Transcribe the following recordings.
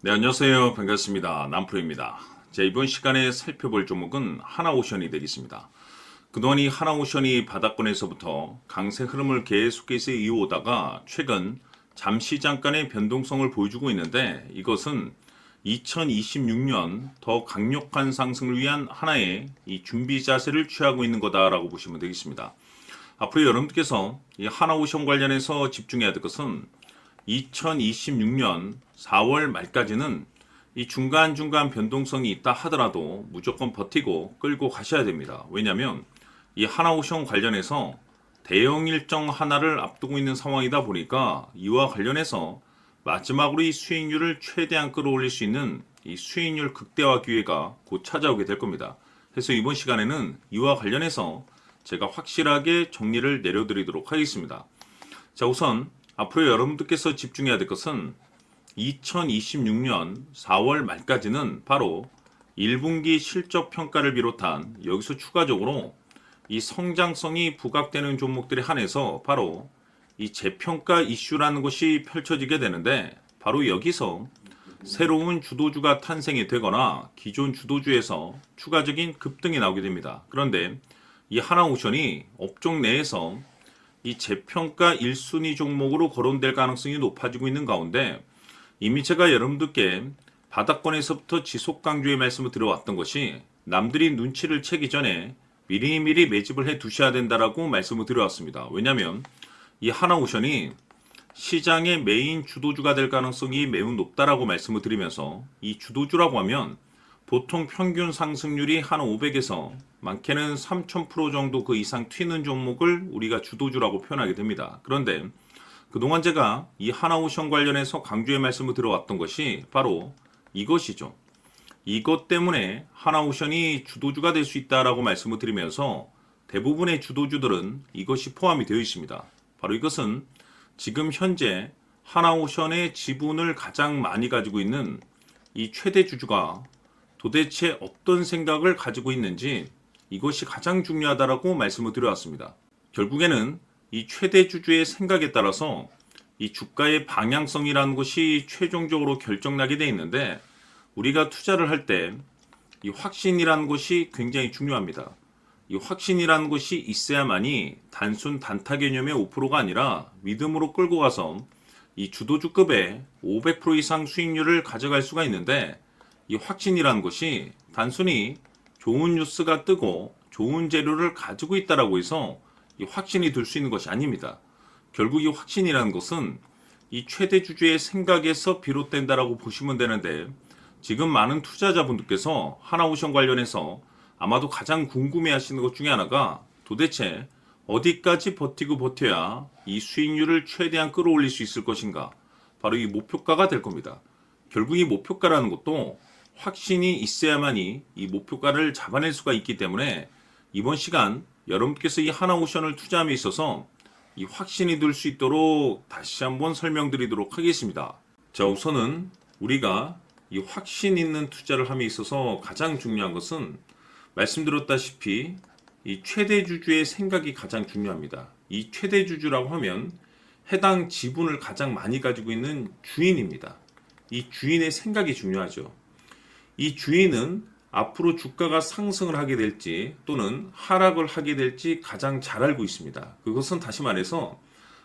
네, 안녕하세요. 반갑습니다. 남프로입니다. 자, 이번 시간에 살펴볼 종목은 하나오션이 되겠습니다. 그동안 이 하나오션이 바닥권에서부터 강세 흐름을 계속해서 이어오다가 최근 잠시 잠깐의 변동성을 보여주고 있는데 이것은 2026년 더 강력한 상승을 위한 하나의 이 준비 자세를 취하고 있는 거다라고 보시면 되겠습니다. 앞으로 여러분들께서 이 하나오션 관련해서 집중해야 될 것은 2026년 4월 말까지는 이 중간중간 변동성이 있다 하더라도 무조건 버티고 끌고 가셔야 됩니다. 왜냐하면 이 하나오션 관련해서 대형 일정 하나를 앞두고 있는 상황이다 보니까 이와 관련해서 마지막으로 이 수익률을 최대한 끌어올릴 수 있는 이 수익률 극대화 기회가 곧 찾아오게 될 겁니다. 그래서 이번 시간에는 이와 관련해서 제가 확실하게 정리를 내려드리도록 하겠습니다. 자, 우선 앞으로 여러분들께서 집중해야 될 것은 2026년 4월 말까지는 바로 1분기 실적 평가를 비롯한 여기서 추가적으로 이 성장성이 부각되는 종목들에 한해서 바로 이 재평가 이슈라는 것이 펼쳐지게 되는데 바로 여기서 새로운 주도주가 탄생이 되거나 기존 주도주에서 추가적인 급등이 나오게 됩니다. 그런데 이 하나오션이 업종 내에서 이 재평가 1순위 종목으로 거론될 가능성이 높아지고 있는 가운데 이미 제가 여러분들께 바닥권에서부터 지속 강조의 말씀을 드려왔던 것이 남들이 눈치를 채기 전에 미리미리 매집을 해 두셔야 된다라고 말씀을 드려왔습니다. 왜냐하면 이 하나오션이 시장의 메인 주도주가 될 가능성이 매우 높다라고 말씀을 드리면서 이 주도주라고 하면 보통 평균 상승률이 한 500에서 많게는 3000% 정도 그 이상 튀는 종목을 우리가 주도주라고 표현하게 됩니다. 그런데 그동안 제가 이 하나오션 관련해서 강조의 말씀을 들어왔던 것이 바로 이것이죠. 이것 때문에 하나오션이 주도주가 될 수 있다라고 말씀을 드리면서 대부분의 주도주들은 이것이 포함이 되어 있습니다. 바로 이것은 지금 현재 하나오션의 지분을 가장 많이 가지고 있는 이 최대 주주가 도대체 어떤 생각을 가지고 있는지 이것이 가장 중요하다라고 말씀을 드려왔습니다. 결국에는 이 최대 주주의 생각에 따라서 이 주가의 방향성이라는 것이 최종적으로 결정나게 돼 있는데 우리가 투자를 할 때 이 확신이라는 것이 굉장히 중요합니다. 이 확신이라는 것이 있어야만이 단순 단타 개념의 5%가 아니라 믿음으로 끌고 가서 이 주도주급의 500% 이상 수익률을 가져갈 수가 있는데 이 확신이라는 것이 단순히 좋은 뉴스가 뜨고 좋은 재료를 가지고 있다라고 해서 이 확신이 들 수 있는 것이 아닙니다. 결국 이 확신이라는 것은 이 최대 주주의 생각에서 비롯된다라고 보시면 되는데 지금 많은 투자자분들께서 하나오션 관련해서 아마도 가장 궁금해 하시는 것 중에 하나가 도대체 어디까지 버티고 버텨야 이 수익률을 최대한 끌어올릴 수 있을 것인가? 바로 이 목표가가 될 겁니다. 결국 이 목표가라는 것도 확신이 있어야만이 이 목표가를 잡아낼 수가 있기 때문에 이번 시간 여러분께서 이 하나오션을 투자함에 있어서 이 확신이 들 수 있도록 다시 한번 설명드리도록 하겠습니다. 자, 우선은 우리가 이 확신 있는 투자를 함에 있어서 가장 중요한 것은 말씀드렸다시피 이 최대 주주의 생각이 가장 중요합니다. 이 최대 주주라고 하면 해당 지분을 가장 많이 가지고 있는 주인입니다. 이 주인의 생각이 중요하죠. 이 주인은 앞으로 주가가 상승을 하게 될지 또는 하락을 하게 될지 가장 잘 알고 있습니다. 그것은 다시 말해서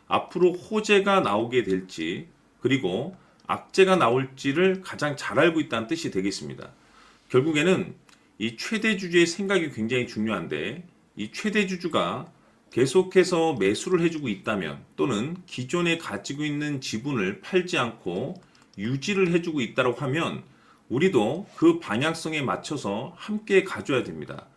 앞으로 호재가 나오게 될지 그리고 악재가 나올지를 가장 잘 알고 있다는 뜻이 되겠습니다. 결국에는 이 최대 주주의 생각이 굉장히 중요한데 이 최대 주주가 계속해서 매수를 해주고 있다면 또는 기존에 가지고 있는 지분을 팔지 않고 유지를 해주고 있다고 하면 우리도 그 방향성에 맞춰서 함께 가져야 됩니다.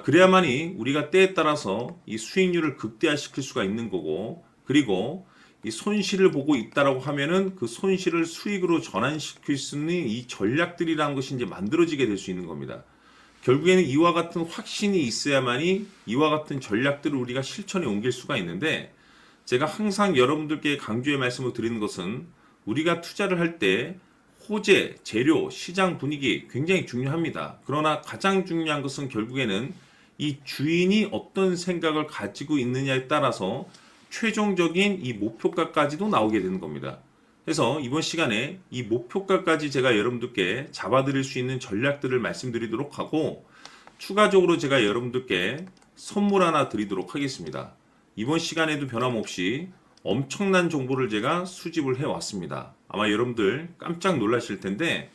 그래야만이 우리가 때에 따라서 이 수익률을 극대화시킬 수가 있는 거고 그리고 이 손실을 보고 있다라고 하면은 그 손실을 수익으로 전환시킬 수 있는 이 전략들이라는 것이 이제 만들어지게 될 수 있는 겁니다. 결국에는 이와 같은 확신이 있어야만이 이와 같은 전략들을 우리가 실천에 옮길 수가 있는데 제가 항상 여러분들께 강조의 말씀을 드리는 것은 우리가 투자를 할 때 호재, 재료, 시장 분위기 굉장히 중요합니다. 그러나 가장 중요한 것은 결국에는 이 주인이 어떤 생각을 가지고 있느냐에 따라서 최종적인 이 목표가까지도 나오게 되는 겁니다. 해서 이번 시간에 이 목표가까지 제가 여러분들께 잡아드릴 수 있는 전략들을 말씀드리도록 하고, 추가적으로 제가 여러분들께 선물 하나 드리도록 하겠습니다. 이번 시간에도 변함없이 엄청난 정보를 제가 수집을 해왔습니다. 아마 여러분들 깜짝 놀라실 텐데,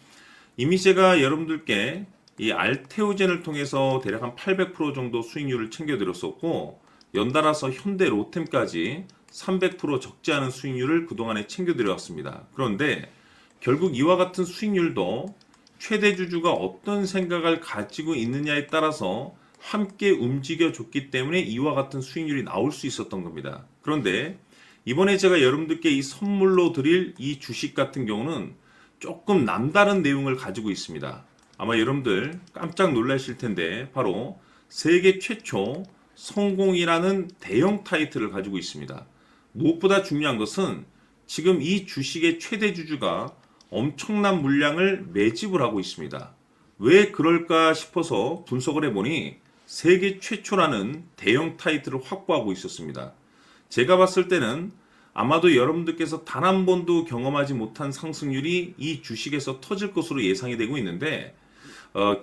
이미 제가 여러분들께 이 알테오젠을 통해서 대략 한 800% 정도 수익률을 챙겨드렸었고, 연달아서 현대 로템까지 300% 적지 않은 수익률을 그동안에 챙겨드려왔습니다. 그런데 결국 이와 같은 수익률도 최대 주주가 어떤 생각을 가지고 있느냐에 따라서 함께 움직여줬기 때문에 이와 같은 수익률이 나올 수 있었던 겁니다. 그런데 이번에 제가 여러분들께 이 선물로 드릴 이 주식 같은 경우는 조금 남다른 내용을 가지고 있습니다. 아마 여러분들 깜짝 놀라실 텐데, 바로 세계 최초 성공이라는 대형 타이틀을 가지고 있습니다. 무엇보다 중요한 것은 지금 이 주식의 최대 주주가 엄청난 물량을 매집을 하고 있습니다. 왜 그럴까 싶어서 분석을 해보니 세계 최초라는 대형 타이틀을 확보하고 있었습니다. 제가 봤을 때는 아마도 여러분들께서 단 한 번도 경험하지 못한 상승률이 이 주식에서 터질 것으로 예상이 되고 있는데,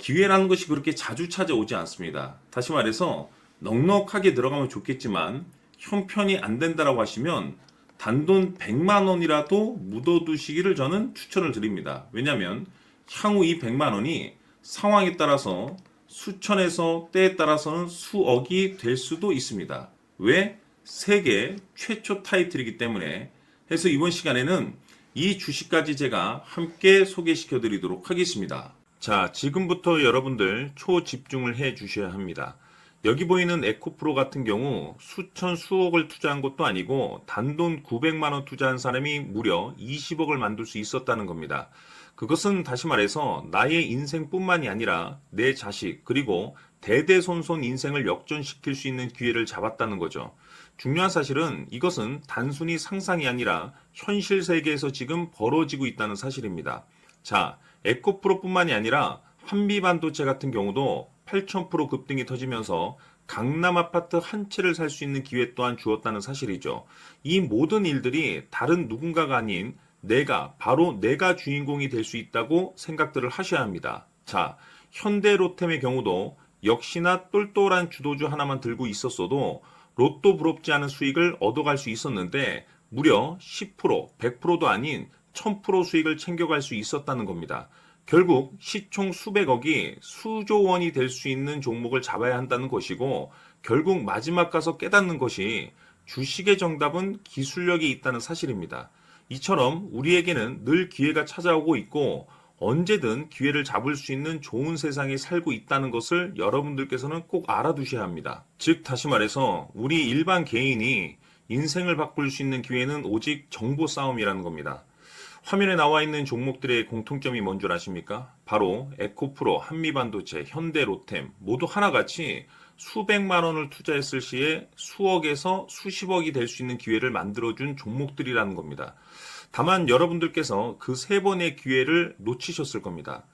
기회라는 것이 그렇게 자주 찾아오지 않습니다. 다시 말해서 넉넉하게 들어가면 좋겠지만 형편이 안 된다라고 하시면 단돈 100만 원이라도 묻어두시기를 저는 추천을 드립니다. 왜냐하면 향후 이 100만 원이 상황에 따라서 수천에서 때에 따라서는 수억이 될 수도 있습니다. 왜? 세계 최초 타이틀이기 때문에. 해서 이번 시간에는 이 주식까지 제가 함께 소개시켜 드리도록 하겠습니다. 자, 지금부터 여러분들 초집중을 해 주셔야 합니다. 여기 보이는 에코프로 같은 경우 수천 수억을 투자한 것도 아니고 단돈 900만 원 투자한 사람이 무려 20억을 만들 수 있었다는 겁니다. 그것은 다시 말해서 나의 인생뿐만이 아니라 내 자식 그리고 대대손손 인생을 역전시킬 수 있는 기회를 잡았다는 거죠. 중요한 사실은 이것은 단순히 상상이 아니라 현실 세계에서 지금 벌어지고 있다는 사실입니다. 자, 에코프로뿐만이 아니라 한미반도체 같은 경우도 8,000% 급등이 터지면서 강남 아파트 한 채를 살 수 있는 기회 또한 주었다는 사실이죠. 이 모든 일들이 다른 누군가가 아닌 바로 내가 주인공이 될 수 있다고 생각들을 하셔야 합니다. 자, 현대로템의 경우도 역시나 똘똘한 주도주 하나만 들고 있었어도 로또 부럽지 않은 수익을 얻어갈 수 있었는데 무려 10%, 100%도 아닌 1000% 수익을 챙겨갈 수 있었다는 겁니다. 결국 시총 수백억이 수조 원이 될 수 있는 종목을 잡아야 한다는 것이고, 결국 마지막 가서 깨닫는 것이 주식의 정답은 기술력이 있다는 사실입니다. 이처럼 우리에게는 늘 기회가 찾아오고 있고 언제든 기회를 잡을 수 있는 좋은 세상에 살고 있다는 것을 여러분들께서는 꼭 알아두셔야 합니다. 즉 다시 말해서 우리 일반 개인이 인생을 바꿀 수 있는 기회는 오직 정보 싸움이라는 겁니다. 화면에 나와 있는 종목들의 공통점이 뭔 줄 아십니까? 바로 에코프로, 한미반도체, 현대로템 모두 하나같이 수백만 원을 투자했을 시에 수억에서 수십억이 될 수 있는 기회를 만들어준 종목들이라는 겁니다. 다만 여러분들께서 그 세 번의 기회를 놓치셨을 겁니다.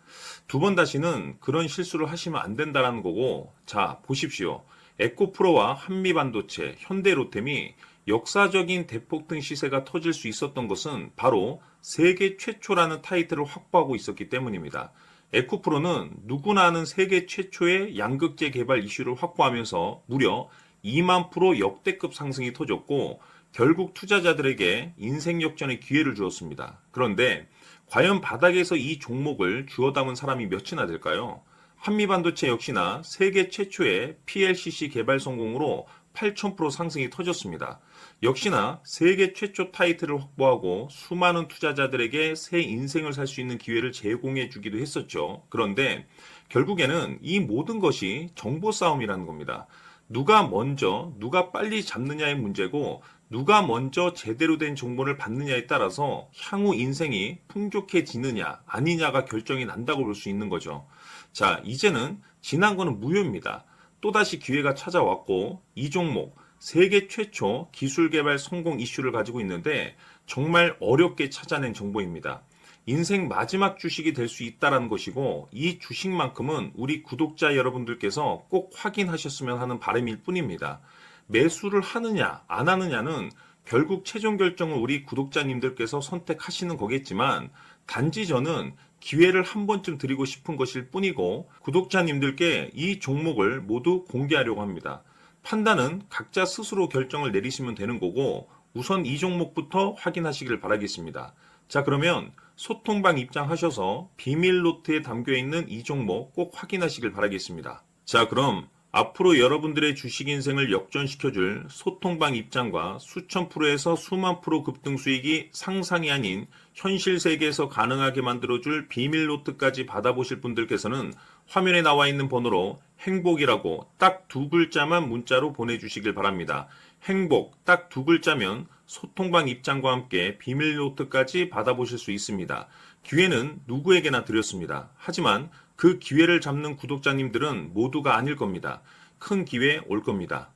두 번 다시는 그런 실수를 하시면 안 된다는 거고, 자 보십시오. 에코프로와 한미반도체, 현대로템이 역사적인 대폭등 시세가 터질 수 있었던 것은 바로 세계 최초라는 타이틀을 확보하고 있었기 때문입니다. 에코프로는 누구나 아는 세계 최초의 양극재 개발 이슈를 확보하면서 무려 2만 프로 역대급 상승이 터졌고 결국 투자자들에게 인생 역전의 기회를 주었습니다. 그런데 과연 바닥에서 이 종목을 주워 담은 사람이 몇이나 될까요? 한미반도체 역시나 세계 최초의 PLCC 개발 성공으로 8,000% 상승이 터졌습니다. 역시나 세계 최초 타이틀을 확보하고 수많은 투자자들에게 새 인생을 살 수 있는 기회를 제공해 주기도 했었죠. 그런데 결국에는 이 모든 것이 정보 싸움이라는 겁니다. 누가 먼저, 누가 빨리 잡느냐의 문제고 누가 먼저 제대로 된 정보를 받느냐에 따라서 향후 인생이 풍족해지느냐 아니냐가 결정이 난다고 볼 수 있는 거죠. 자, 이제는 지난 거는 무효입니다. 또다시 기회가 찾아왔고 이 종목 세계 최초 기술 개발 성공 이슈를 가지고 있는데 정말 어렵게 찾아낸 정보입니다. 인생 마지막 주식이 될 수 있다는 것이고 이 주식만큼은 우리 구독자 여러분들께서 꼭 확인하셨으면 하는 바람일 뿐입니다. 매수를 하느냐 안 하느냐는 결국 최종 결정은 우리 구독자님들께서 선택하시는 거겠지만 단지 저는 기회를 한 번쯤 드리고 싶은 것일 뿐이고 구독자님들께 이 종목을 모두 공개하려고 합니다. 판단은 각자 스스로 결정을 내리시면 되는 거고 우선 이 종목부터 확인하시길 바라겠습니다. 자, 그러면 소통방 입장하셔서 비밀 노트에 담겨 있는 이 종목 꼭 확인하시길 바라겠습니다. 자, 그럼 앞으로 여러분들의 주식 인생을 역전시켜줄 소통방 입장과 수천 프로에서 수만 프로 급등 수익이 상상이 아닌 현실 세계에서 가능하게 만들어줄 비밀 노트까지 받아보실 분들께서는 화면에 나와 있는 번호로 행복이라고 딱 두 글자만 문자로 보내주시길 바랍니다. 행복 딱 두 글자면 소통방 입장과 함께 비밀 노트까지 받아보실 수 있습니다. 기회는 누구에게나 드렸습니다. 하지만 그 기회를 잡는 구독자님들은 모두가 아닐 겁니다. 큰 기회 올 겁니다.